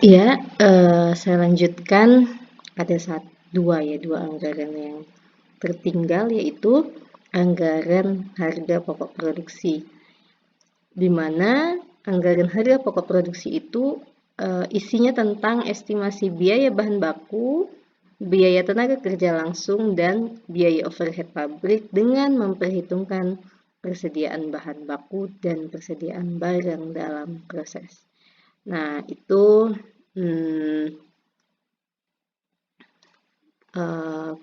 Iya, saya lanjutkan ada dua anggaran yang tertinggal, yaitu anggaran harga pokok produksi, di mana anggaran harga pokok produksi itu isinya tentang estimasi biaya bahan baku, biaya tenaga kerja langsung, dan biaya overhead pabrik dengan memperhitungkan persediaan bahan baku dan persediaan barang dalam proses. Nah, itu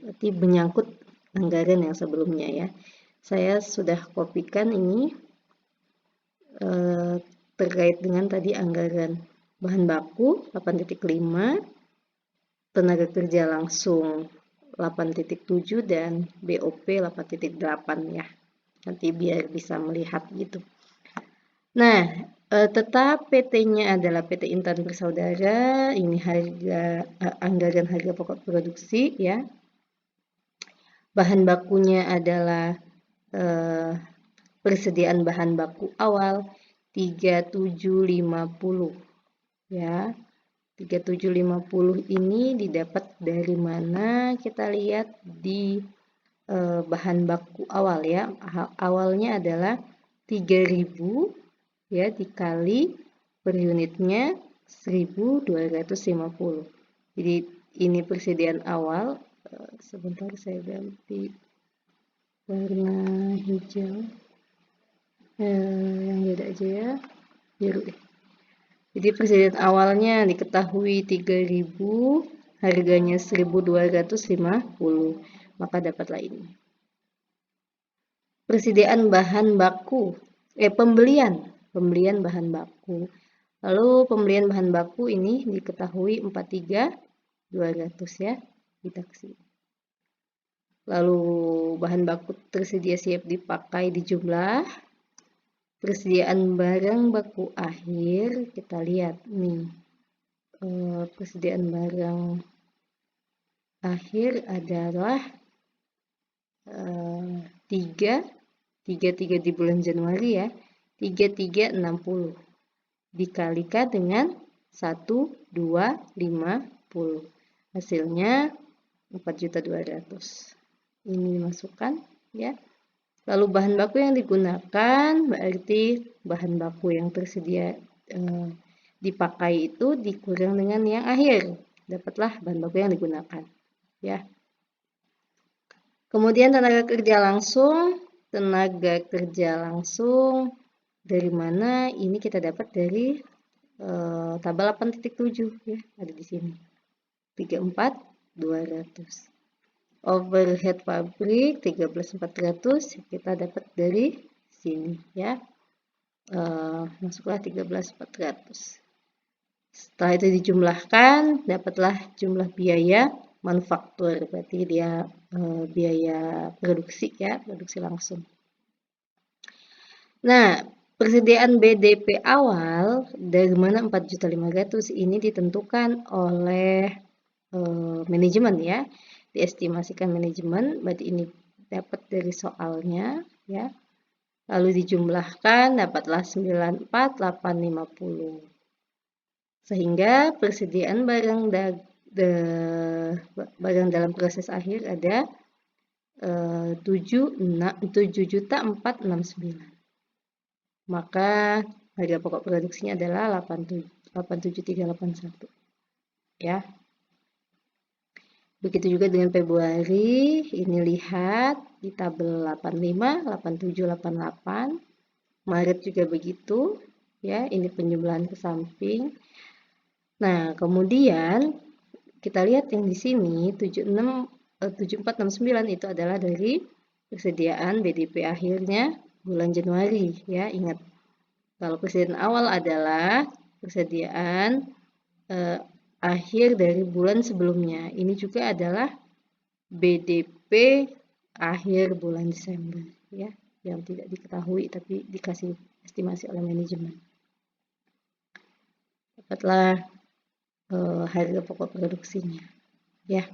berarti menyangkut anggaran yang sebelumnya ya. Saya sudah kopikan ini terkait dengan tadi anggaran bahan baku 8.5, tenaga kerja langsung 8.7, dan BOP 8.8 ya. Nanti biar bisa melihat gitu. Nah, tetap PT-nya adalah PT Intan Bersaudara. Ini anggaran harga pokok produksi ya. Bahan bakunya adalah persediaan bahan baku awal 3750 ya. 3750 ini didapat dari mana? Kita lihat di bahan baku awal ya. Awalnya adalah 3000 ya, dikali per unitnya 1250. Jadi ini persediaan awal. Sebentar saya ganti warna hijau, yang beda aja ya, biru deh. Jadi persediaan awalnya diketahui 3000, harganya 1250, maka dapatlah ini. Persediaan bahan baku, pembelian bahan baku. Lalu pembelian bahan baku ini diketahui 43.200 ya, kita kesini. Lalu bahan baku tersedia siap dipakai dijumlah. Persediaan barang baku akhir, kita lihat nih. Persediaan barang akhir adalah 3 di bulan Januari ya, 3360 dikalikan dengan 1250, hasilnya 4.200.000. Ini dimasukkan ya. Lalu bahan baku yang digunakan berarti bahan baku yang tersedia dipakai itu dikurang dengan yang akhir, dapatlah bahan baku yang digunakan ya. Kemudian tenaga kerja langsung dari mana? Ini kita dapat dari tabel 8.7 ya, ada di sini 34.200. Overhead pabrik 13.400 kita dapat dari sini ya. Masuklah 13.400. Setelah itu dijumlahkan, dapatlah jumlah biaya manufaktur, berarti dia biaya produksi ya, produksi langsung. Nah, persediaan BDP awal dari mana 4.500.000 ini ditentukan oleh manajemen ya, diestimasikan manajemen, berarti ini dapat dari soalnya ya. Lalu dijumlahkan dapatlah 94.850. Sehingga persediaan barang dalam proses akhir ada 7.469. Maka harga pokok produksinya adalah 87381 ya. Begitu juga dengan Februari, ini lihat di tabel 85, 87, 88. Maret juga begitu ya, ini penjumlahan ke samping. Nah, kemudian kita lihat yang di sini 7469 itu adalah dari persediaan BDP akhirnya bulan Januari ya. Ingat, kalau persediaan awal adalah persediaan akhir dari bulan sebelumnya. Ini juga adalah BDP akhir bulan Desember ya, yang tidak diketahui tapi dikasih estimasi oleh manajemen. Dapatlah harga pokok produksinya ya.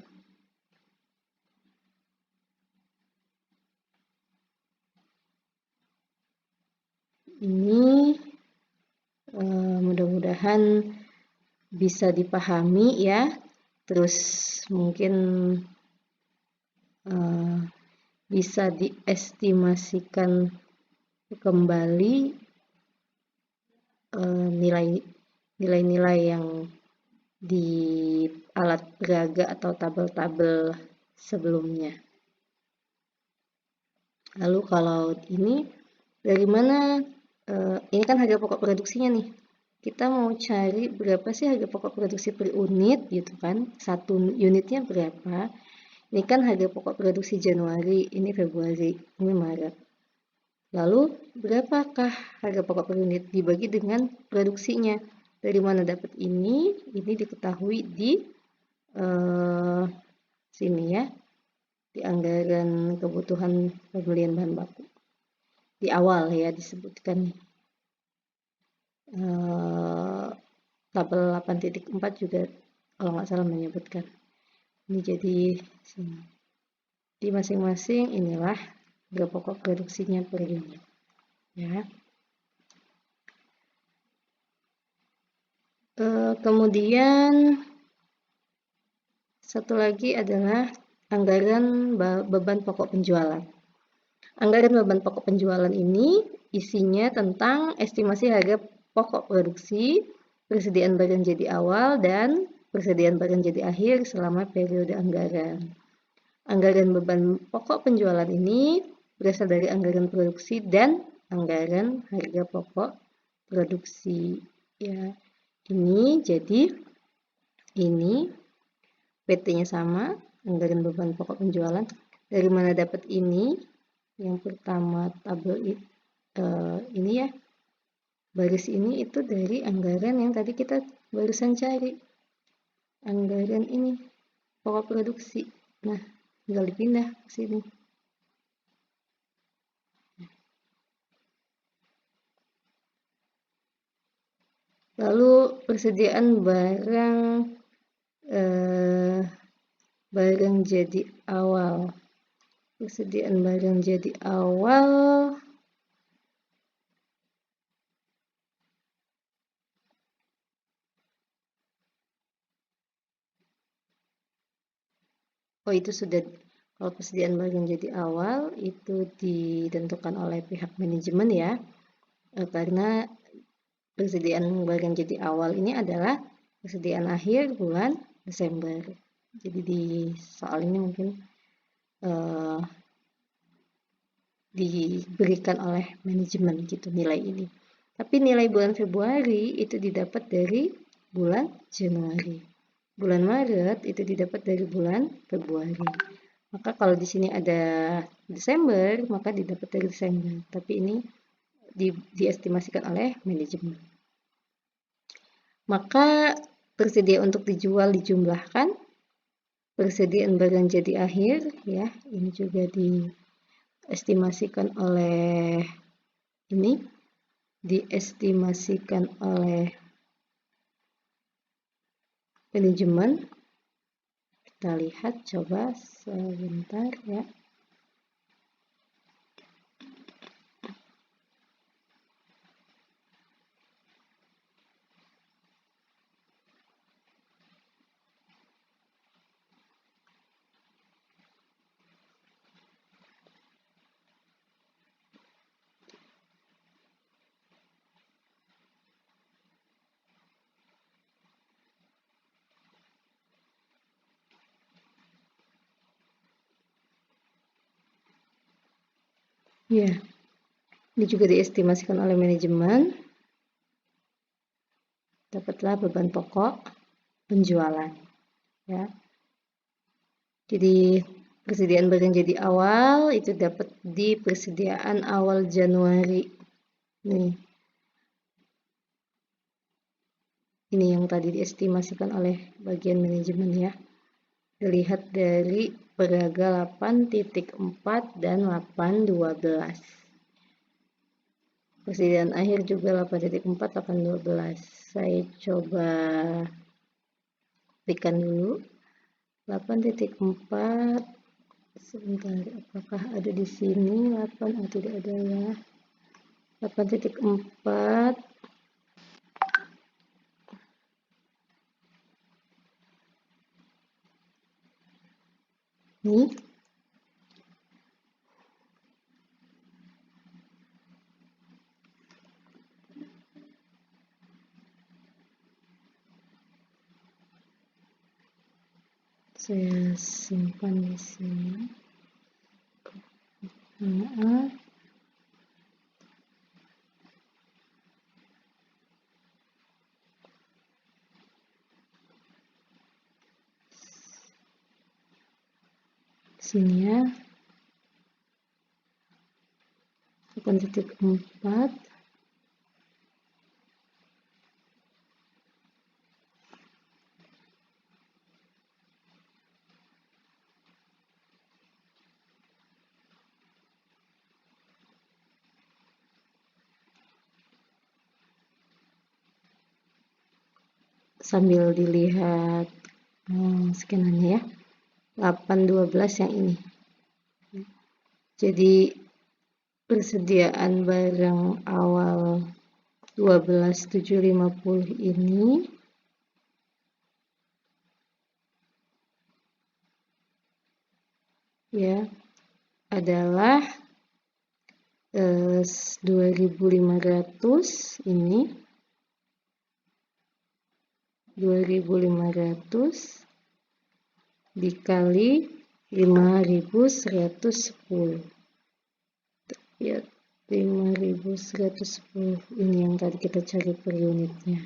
Ini mudah-mudahan bisa dipahami ya, terus mungkin bisa diestimasikan kembali nilai-nilai yang di alat peraga atau tabel-tabel sebelumnya. Lalu kalau ini dari mana? Ini kan harga pokok produksinya nih. Kita mau cari berapa sih harga pokok produksi per unit gitu kan? Satu unitnya berapa? Ini kan harga pokok produksi Januari, ini Februari, ini Maret. Lalu berapakah harga pokok per unit dibagi dengan produksinya? Dari mana dapat ini? Ini diketahui di sini ya, di anggaran kebutuhan pembelian bahan baku. Di awal ya disebutkan tabel 8.4 juga kalau nggak salah menyebutkan. Ini jadi sini. Di masing-masing inilah harga pokok produksinya per unit. Ya. Kemudian satu lagi adalah anggaran beban pokok penjualan. Anggaran beban pokok penjualan ini isinya tentang estimasi harga pokok produksi, persediaan barang jadi awal, dan persediaan barang jadi akhir selama periode anggaran. Anggaran beban pokok penjualan ini berasal dari anggaran produksi dan anggaran harga pokok produksi. Ya, ini jadi ini PT-nya sama, anggaran beban pokok penjualan. Dari mana dapat ini? Yang pertama tabel ini ya, baris ini itu dari anggaran yang tadi kita barusan cari. Anggaran ini, pokok produksi. Nah, tinggal dipindah ke sini. Lalu persediaan barang jadi awal. Persediaan barang jadi awal itu sudah, kalau persediaan barang jadi awal itu ditentukan oleh pihak manajemen ya, karena persediaan barang jadi awal ini adalah persediaan akhir bulan Desember. Jadi di soal ini mungkin diberikan oleh manajemen gitu nilai ini. Tapi nilai bulan Februari itu didapat dari bulan Januari. Bulan Maret itu didapat dari bulan Februari. Maka kalau di sini ada Desember, maka didapat dari Desember. Tapi ini diestimasikan oleh manajemen. Maka tersedia untuk dijual dijumlahkan, persediaan barang jadi akhir ya, ini juga diestimasikan oleh manajemen. Kita lihat coba sebentar ya. Ya, ini juga diestimasikan oleh manajemen. Dapatlah beban pokok penjualan. Ya. Jadi persediaan barang jadi awal itu dapat di persediaan awal Januari. Nih. Ini yang tadi diestimasikan oleh bagian manajemen ya. Dilihat dari peraga 8.4 dan 8.12. Persediaan akhir juga 8.4, 8.12. Saya coba berikan dulu. 8.4 sebentar, apakah ada di sini 8? Oh, tidak ada ya. 8.4 Nih. Saya simpan di sini. Nah, sini ya. 8.4 sambil dilihat skenanya ya. 8.12 yang ini. Jadi persediaan barang awal 12.750 ini ya adalah 2.500 ini 2.500 dikali 5.110 ya, 5.110 ini yang tadi kita cari per unitnya.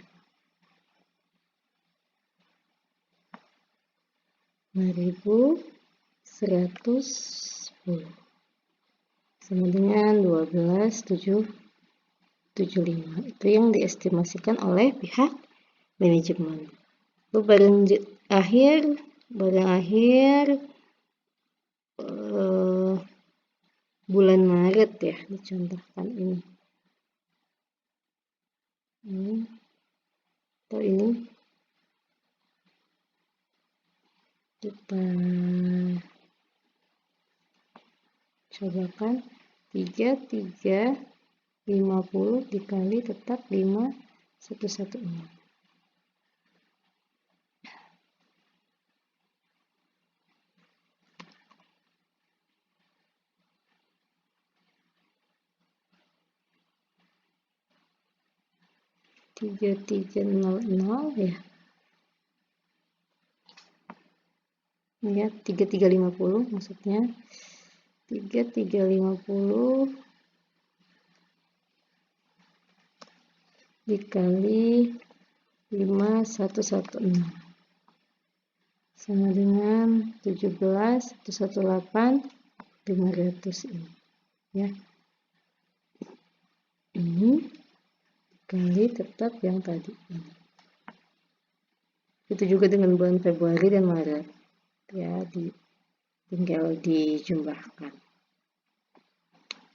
5.110 sama dengan 12.775. Itu yang diestimasikan oleh pihak manajemen. Lalu barang akhir bulan Maret ya, dicontohkan ini. Atau ini kita cobakan 3.350 dikali tetap 5.110. Tiga 3.00 ya. Ya, 3.350 maksudnya. 3.350 dikali 5.110 sama dengan 17.118 500 ini ya. Ini kali tetap yang tadi ini. Itu juga dengan bulan Februari dan Maret ya, tinggal dijumlahkan.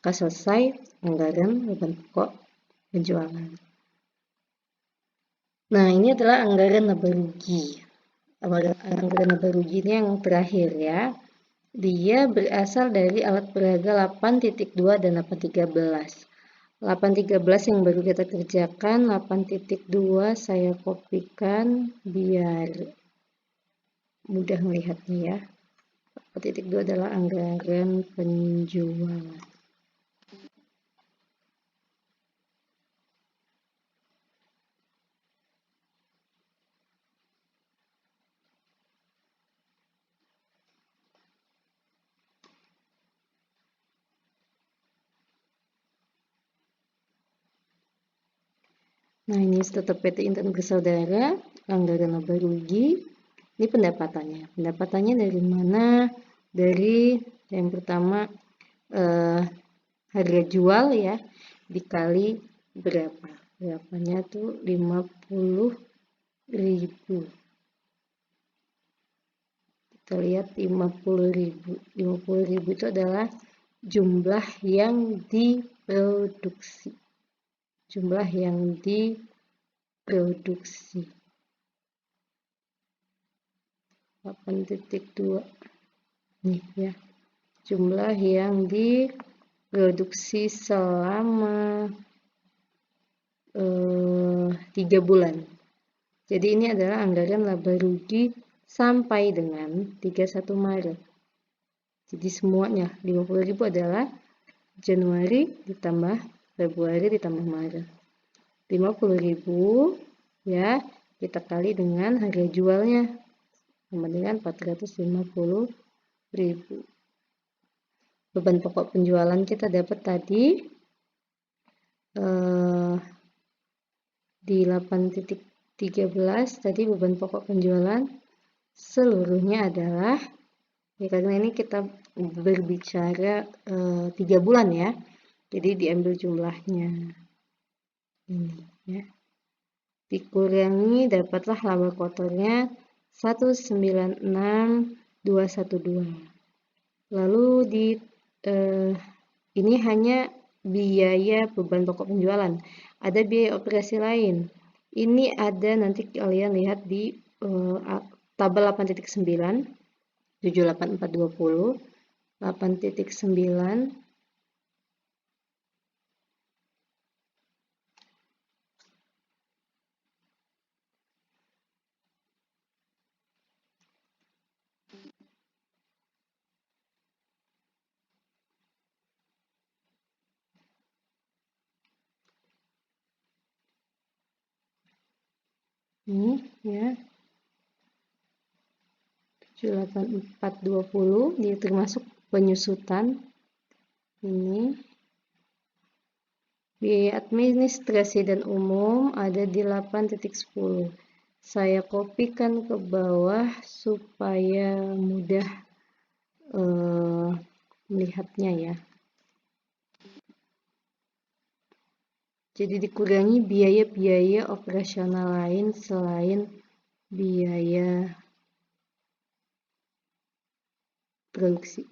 Maka selesai anggaran beban pokok penjualan. Nah, ini adalah anggaran laba rugi. Anggaran laba rugi ini yang terakhir ya. Dia berasal dari alat peraga 8.2 dan 8.13. 8.13 yang baru kita kerjakan, 8.2 saya kopikan biar mudah melihatnya ya. 8.2 adalah anggaran penjualan. Nah, ini tetap PT Intan Bersaudara, anggaran laba rugi. Ini pendapatannya. Pendapatannya dari mana? Dari yang pertama harga jual ya, dikali berapa. Berapanya tuh 50.000. Kita lihat 50.000. 50.000 itu adalah jumlah yang diproduksi. Jumlah yang diproduksi. 8.2 nih ya, jumlah yang diproduksi selama 3 bulan. Jadi ini adalah anggaran laba rugi sampai dengan 31 Maret. Jadi semuanya 50.000 adalah Januari ditambah Februari ditambah Maret. 50.000 ya, kita kali dengan harga jualnya sama dengan 450.000. Beban pokok penjualan kita dapat tadi di 8.13 tadi beban pokok penjualan seluruhnya adalah ya, karena ini kita berbicara 3 bulan ya, jadi diambil jumlahnya ini ya, dikurangi dapatlah laba kotornya 196.212. Lalu di ini hanya biaya beban pokok penjualan. Ada biaya operasi lain. Ini ada, nanti kalian lihat di tabel 8.9, 78420, 8.9, ini ya, 78420, dia termasuk penyusutan. Ini biaya administrasi dan umum ada di 8.10. Saya kopikan ke bawah supaya mudah melihatnya ya. Jadi dikurangi biaya-biaya operasional lain selain biaya produksi.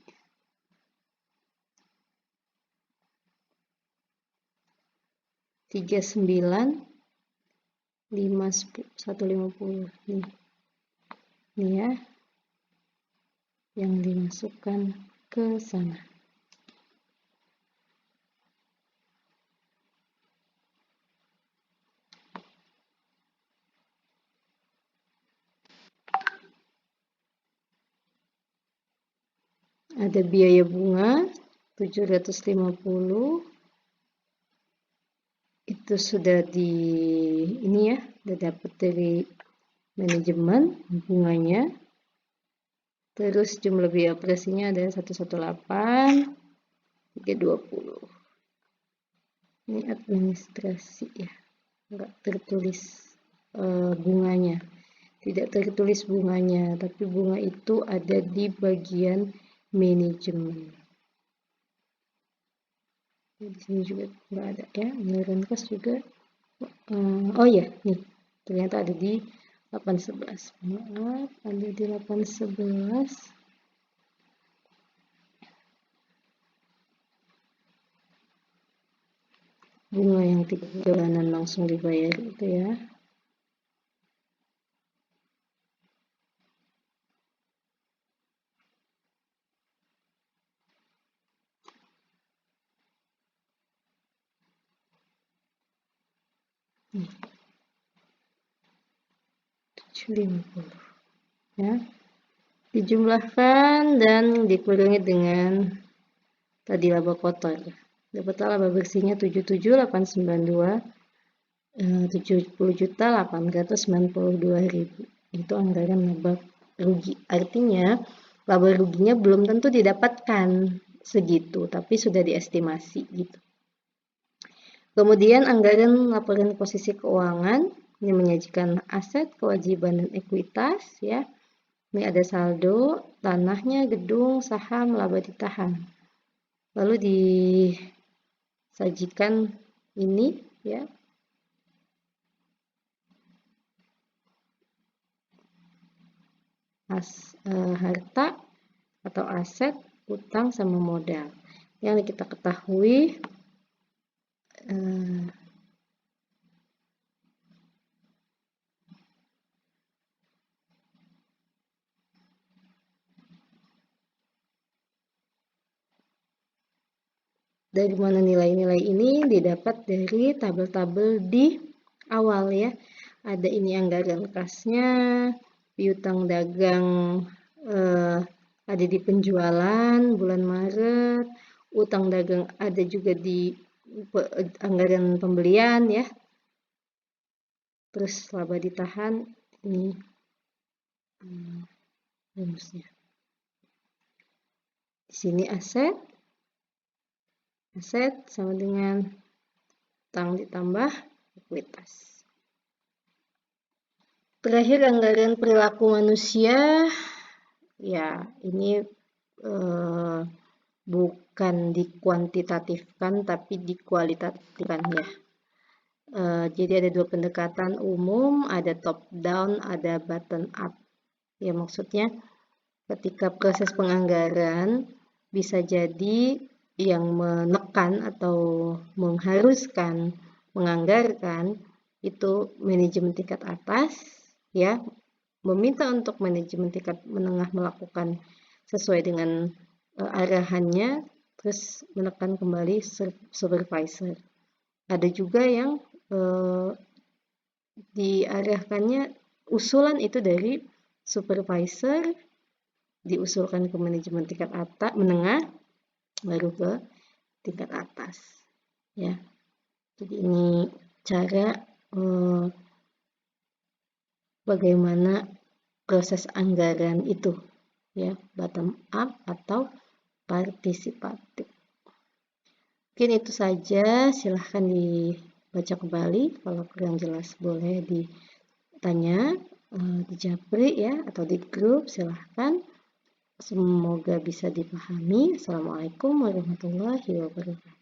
Tiga 150 ini ya yang dimasukkan ke sana. Ada biaya bunga 750, itu sudah di ini ya, sudah dapat dari manajemen bunganya. Terus jumlah biaya operasinya ada 118, 320. Ini administrasi ya, enggak tertulis bunganya, tidak tertulis bunganya, tapi bunga itu ada di bagian manajemen. Di sini juga nggak ada ya, anggaran kas juga. Oh ya, nih ternyata ada di 811. Maaf, ada di 811. Bunga yang 3 bulanan langsung dibayar itu ya. Nih. 750 ya, dijumlahkan dan dikurangi dengan tadi laba kotor, dapatlah laba bersihnya 77.892, 70.892.000. Itu anggaran laba rugi, artinya laba ruginya belum tentu didapatkan segitu, tapi sudah diestimasi gitu. Kemudian anggaran laporan posisi keuangan ini menyajikan aset, kewajiban, dan ekuitas ya. Ini ada saldo, tanahnya, gedung, saham, laba ditahan. Lalu disajikan ini ya. Harta atau aset, utang, sama modal. Yang kita ketahui dari mana nilai-nilai ini didapat dari tabel-tabel di awal ya. Ada ini anggaran kasnya, piutang dagang ada di penjualan bulan Maret, utang dagang ada juga di anggaran pembelian ya. Terus laba ditahan, ini rumusnya. Di sini aset sama dengan utang ditambah ekuitas. Terakhir, anggaran perilaku manusia, ya ini bukan dikuantitatifkan tapi dikualitatifkan ya. Jadi ada dua pendekatan umum, ada top down, ada bottom up. Ya maksudnya ketika proses penganggaran bisa jadi yang menekan atau mengharuskan menganggarkan itu manajemen tingkat atas ya, meminta untuk manajemen tingkat menengah melakukan sesuai dengan arahannya, terus menekan kembali supervisor. Ada juga yang diarahkannya usulan itu dari supervisor diusulkan ke manajemen tingkat atas menengah baru ke tingkat atas ya. Jadi ini cara bagaimana proses anggaran itu ya, bottom up atau partisipatif. Mungkin itu saja, silahkan dibaca kembali, kalau kurang jelas boleh ditanya di Japri ya atau di grup, silahkan. Semoga bisa dipahami. Assalamualaikum warahmatullahi wabarakatuh.